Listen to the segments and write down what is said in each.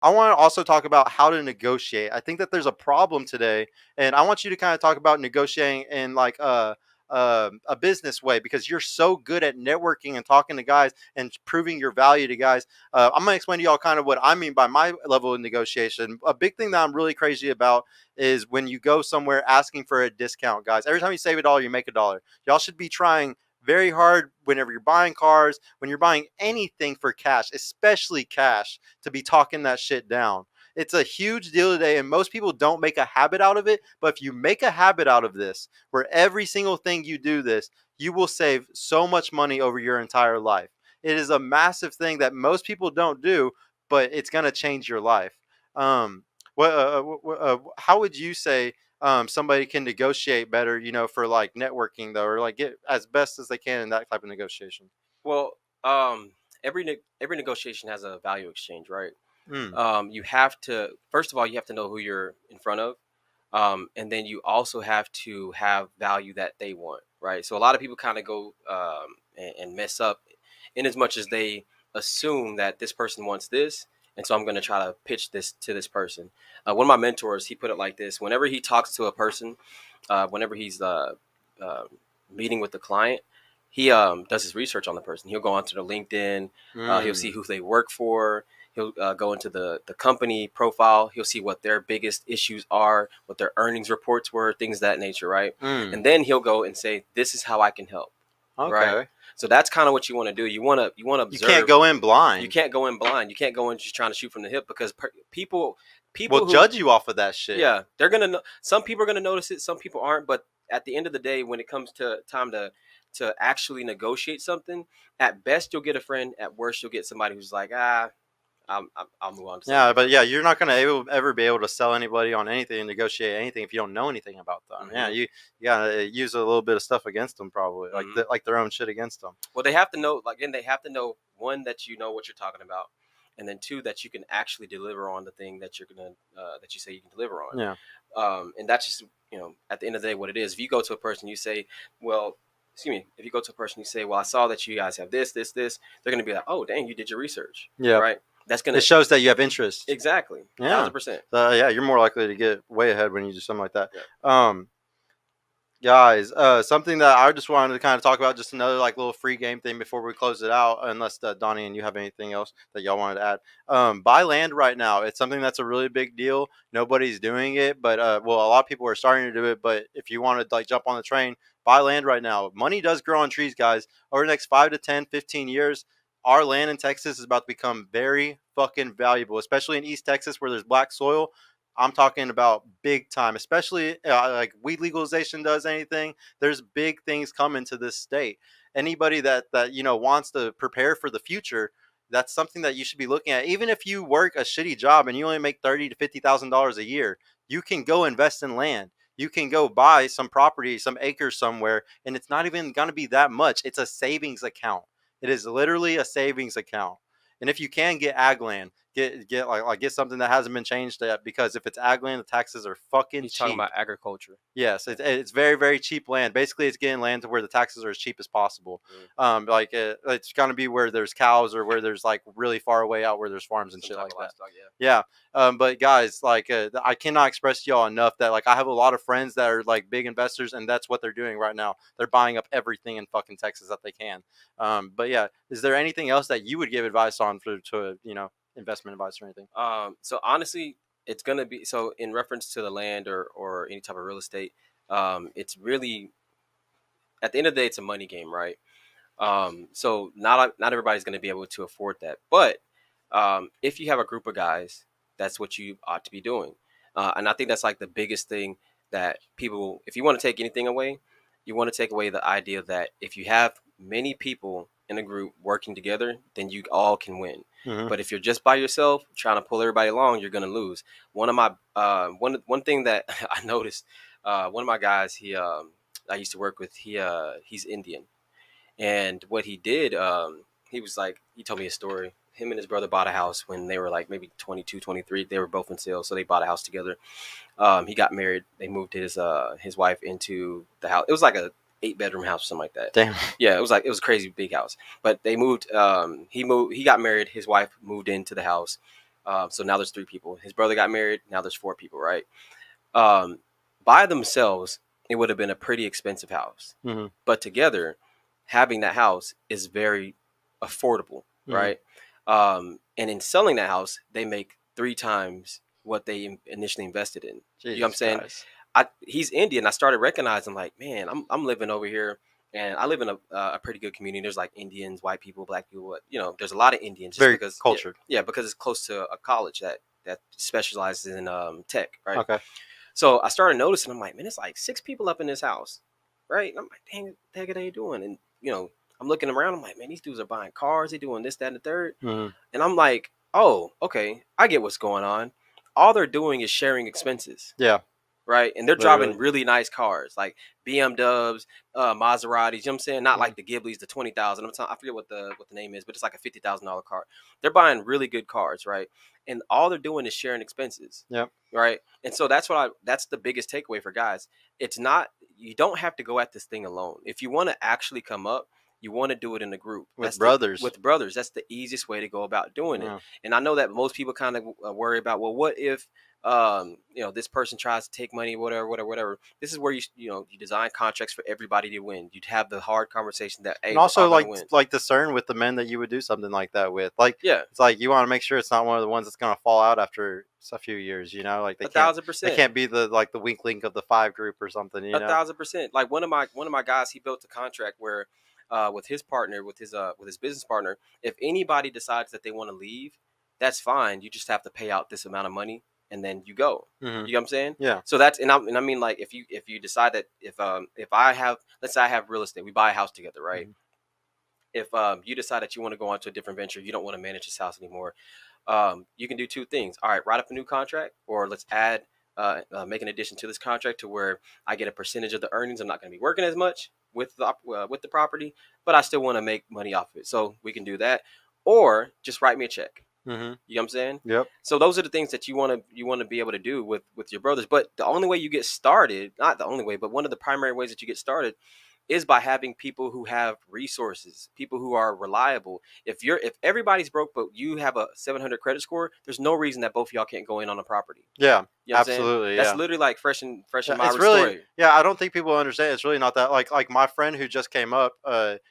I want to also talk about how to negotiate. I think that there's a problem today, and I want you to kind of talk about negotiating in like a business way because you're so good at networking and talking to guys and proving your value to guys. I'm gonna explain to y'all kind of what I mean by my level of negotiation. A big thing that I'm really crazy about is when you go somewhere asking for a discount, guys. Every time you save a dollar, you make a dollar. Y'all should be trying very hard whenever you're buying cars, when you're buying anything for cash, especially cash, to be talking that shit down. It's a huge deal today, and most people don't make a habit out of it. But if you make a habit out of this, where every single thing you do this, you will save so much money over your entire life. It is a massive thing that most people don't do, but it's going to change your life. How would you say somebody can negotiate better, for like networking though, or like get as best as they can in that type of negotiation? Well, every negotiation has a value exchange, right? Mm. You have to, first of all, you have to know who you're in front of, and then you also have to have value that they want, right? So a lot of people kind of go and mess up, in as much as they assume that this person wants this, and so I'm going to try to pitch this to this person. One of my mentors, he put it like this: whenever he talks to a person, whenever he's uh, meeting with the client, he does his research on the person. He'll go onto the LinkedIn, he'll see Mm. who they work for. He'll go into the company profile. He'll see what their biggest issues are, what their earnings reports were, things of that nature, right? Mm. And then he'll go and say, "This is how I can help," right? Okay. So that's kind of what you want to do. You want to You can't observe. go in You blind. can't go in blind. You can't go in just trying to shoot from the hip, because people We'll people who, judge you off of that shit. yeah, they're gonna know. Some people are gonna notice it. Some people aren't. But at the end of the day, when it comes to time to actually negotiate something, at best you'll get a friend. At worst, you'll get somebody who's like, I'll move on to something Yeah, but different. yeah, you're not gonna ever be able to sell anybody on anything, negotiate anything if you don't know anything about them. Yeah, Hmm. you gotta use a little bit of stuff against them, probably Hmm. like their own shit against them. Well, they have to know. Like, again, they have to know, one, that you know what you're talking about, and then two, that you can actually deliver on the thing that you're gonna that you say you can deliver on. Yeah. And that's just, at the end of the day, what it is. If you go to a person, you say, well, excuse me, if you go to a person, you say, well, I saw that you guys have this, this, this, they're going to be like, oh, dang, you did your research, Yeah. right? That's going It to, shows that you have interest. exactly, Yeah. 1,000%. Yeah, you're more likely to get way ahead when you do something like that. Yeah. Um, Guys, something that I just wanted to kind of talk about, just another like little free game thing before we close it out, unless Donnie and you have anything else that y'all wanted to add. Buy land right now. It's something that's a really big deal. Nobody's doing it, but well, a lot of people are starting to do it. But if you want to like jump on the train, buy land right now. Money does grow on trees, guys. Over the next 5 to 10, 15 years, our land in Texas is about to become very fucking valuable, especially in East Texas where there's black soil. I'm talking about big time, especially like weed legalization does anything. There's big things coming to this state. Anybody that wants to prepare for the future, that's something that you should be looking at. Even if you work a shitty job and you only make $30,000 to $50,000 a year, you can go invest in land. You can go buy some property, some acres somewhere, and it's not even going to be that much. It's a savings account. It is literally a savings account. And if you can get ag land, get something that hasn't been changed yet, because if it's ag land, the taxes are fucking He's talking cheap. about agriculture. Yes, it's very very cheap land. Basically, it's getting land to where the taxes are as cheap as possible. Mm. It's gonna be where there's cows or where there's like really far away out where there's farms and Some shit type like of that. livestock, yeah. Yeah. But guys, I cannot express to y'all enough that like I have a lot of friends that are like big investors, and that's what they're doing right now. They're buying up everything in fucking Texas that they can. But yeah, is there anything else that you would give advice on for to investment advice or anything? So honestly, it's gonna be, so in reference to the land or any type of real estate. It's really, at the end of the day, it's a money game, right? So not everybody's going to be able to afford that, but if you have a group of guys, that's what you ought to be doing. And I think that's like the biggest thing that people, if you want to take anything away, you want to take away the idea that if you have many people in a group working together, then you all can win. Mm-hmm. But if you're just by yourself trying to pull everybody along, you're going to lose. One thing that I noticed, one of my guys, I used to work with, he's Indian, and what he did, he was like, he told me a story. Him and his brother bought a house when they were like maybe 22, 23. They were both in sales, so they bought a house together. He got married. They moved his wife into the house. It was like a 8-bedroom house or something like that. Damn. Yeah, it was a crazy big house. But they moved. He moved. He got married. His wife moved into the house. So now there's 3 people. His brother got married. Now there's 4 people, right? Um, by themselves, it would have been a pretty expensive house. Mm-hmm. But together, having that house is very affordable, Mm-hmm. right? And in selling that house, they make 3 times what they initially invested in. Jesus, You know what I'm saying? Christ. He's Indian. I started recognizing, like, man, I'm living over here, and I live in a pretty good community. There's like Indians, white people, black people. There's a lot of Indians. Just Very because, cultured. Yeah, because it's close to a college that specializes in tech, right? Okay. So I started noticing. I'm like, man, it's like 6 people up in this house, right? And I'm like, dang, what the heck are they doing? And I'm looking around. I'm like, man, these dudes are buying cars. They doing this, that, and the third. Mm-hmm. And I'm like, oh, okay, I get what's going on. All they're doing is sharing expenses. Yeah. Right. And they're Literally. driving really nice cars like BMWs, Maseratis. You know what I'm saying? Not like the Ghiblis, the 20,000. I forget what the name is, but it's like a $50,000 car. They're buying really good cars, right? And all they're doing is sharing expenses. Yep. Right. And so that's the biggest takeaway for guys. It's not, you don't have to go at this thing alone. If you want to actually come up, you want to do it in a group with brothers. With brothers, that's the easiest way to go about doing it. And I know that most people kind of worry about, well, what if this person tries to take money, whatever. This is where you design contracts for everybody to win. You'd have the hard conversation that, hey, and also win. like discern with the men that you would do something like that with. Like, yeah, it's like you want to make sure it's not one of the ones that's gonna fall out after a few years. Like they 1,000%. They can't be the weak link of the 5 group or something. 1,000%. Like one of my guys, he built a contract where with his partner, with his business partner, if anybody decides that they want to leave, that's fine. You just have to pay out this amount of money, and then you go. Mm-hmm. You know what I'm saying? Yeah. So that's and I mean, like, if you decide that if I have, let's say I have real estate, we buy a house together, right? Mm-hmm. If you decide that you want to go on to a different venture, you don't want to manage this house anymore, you can do 2 things. All right, write up a new contract, or let's add make an addition to this contract to where I get a percentage of the earnings. I'm not going to be working as much with the property, but I still want to make money off of it. So we can do that, or just write me a check. Mm-hmm. You know what I'm saying? Yep. So those are the things that you want to be able to do with your brothers. But the only way you get started, not the only way, but one of the primary ways that you get started is by having people who have resources, people who are reliable. If everybody's broke, but you have a 700 credit score, there's no reason that both of y'all can't go in on a property. Yeah, you know absolutely. That's literally like fresh in my it's story. really, yeah. I don't think people understand. It's really not that. Like my friend who just came up,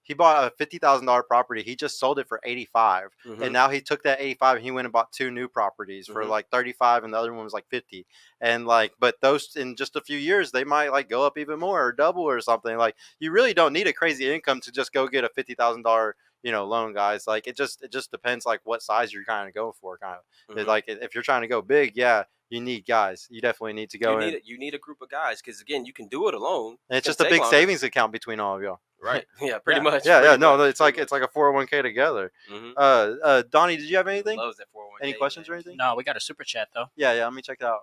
he bought a $50,000 property. He just sold it for 85, and now he took that 85 and he went and bought 2 new properties for like 35, and the other one was like 50. And but those in just a few years they might like go up even more or double or something. Like, you really don't need a crazy income to just go get a $50,000 loan, guys. Like, it just depends like what size you're kind of going for, kind of. Like, if you're trying to go big, yeah, you need guys. You definitely need to go you need a group of guys, because again, you can do it alone, and it's just a big savings account between all of y'all. Right. Yeah, pretty much. Yeah, no, it's like a 401k together. Donnie, did you have anything? Loves that 401k. Any questions or anything? No, we got a super chat though. Yeah, let me check it out.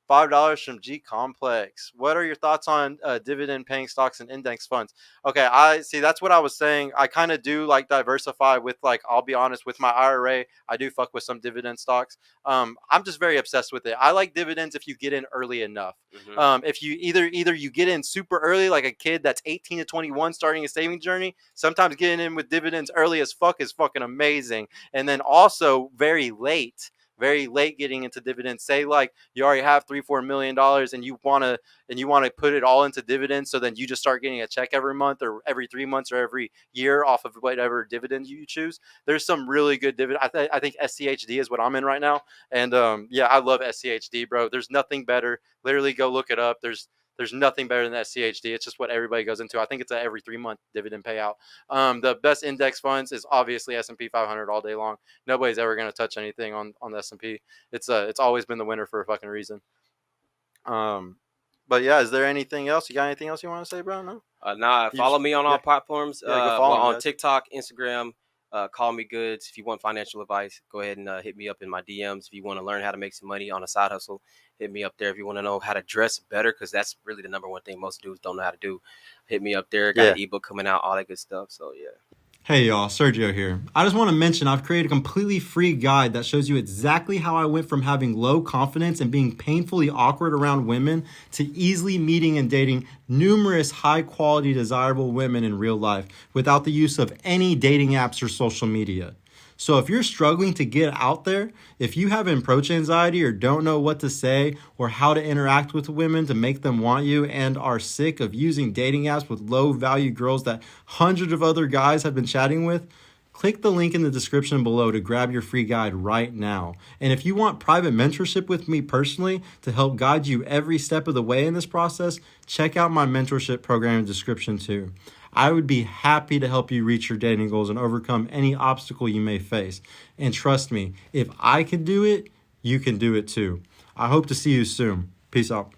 $5 from G Complex. What are your thoughts on dividend paying stocks and index funds? Okay, I see. That's what I was saying. I kind of do like diversify with, like, I'll be honest, with my IRA, I do fuck with some dividend stocks. I'm just very obsessed with it. I like dividends if you get in early enough. If you either you get in super early, like a kid that's 18 to 21 starting a saving journey, sometimes getting in with dividends early as fuck is fucking amazing. And then also very late getting into dividends. Say like you already have $3-4 million and you want to put it all into dividends, so then you just start getting a check every month or every 3 months or every year off of whatever dividend you choose. There's some really good dividend. I think SCHD is what I'm in right now, and I love SCHD, bro. There's nothing better. Literally, go look it up. There's nothing better than SCHD. It's just what everybody goes into. I think it's a every 3-month dividend payout. The best index funds is obviously S&P 500 all day long. Nobody's ever going to touch anything on the S&P. It's always been the winner for a fucking reason. But yeah, is there anything else? You got anything else you want to say, bro? No? Follow me on all platforms. On TikTok, Instagram. Call me goods. If you want financial advice, go ahead and hit me up in my DMs. If you want to learn how to make some money on a side hustle, hit me up there. If you want to know how to dress better, because that's really the number one thing most dudes don't know how to do, hit me up there. Got an ebook coming out, all that good stuff. So yeah. Hey y'all, Sergio here. I just want to mention I've created a completely free guide that shows you exactly how I went from having low confidence and being painfully awkward around women to easily meeting and dating numerous high quality desirable women in real life without the use of any dating apps or social media. So if you're struggling to get out there, if you have approach anxiety or don't know what to say or how to interact with women to make them want you and are sick of using dating apps with low value girls that hundreds of other guys have been chatting with, click the link in the description below to grab your free guide right now. And if you want private mentorship with me personally to help guide you every step of the way in this process, check out my mentorship program in the description too. I would be happy to help you reach your dating goals and overcome any obstacle you may face. And trust me, if I can do it, you can do it too. I hope to see you soon. Peace out.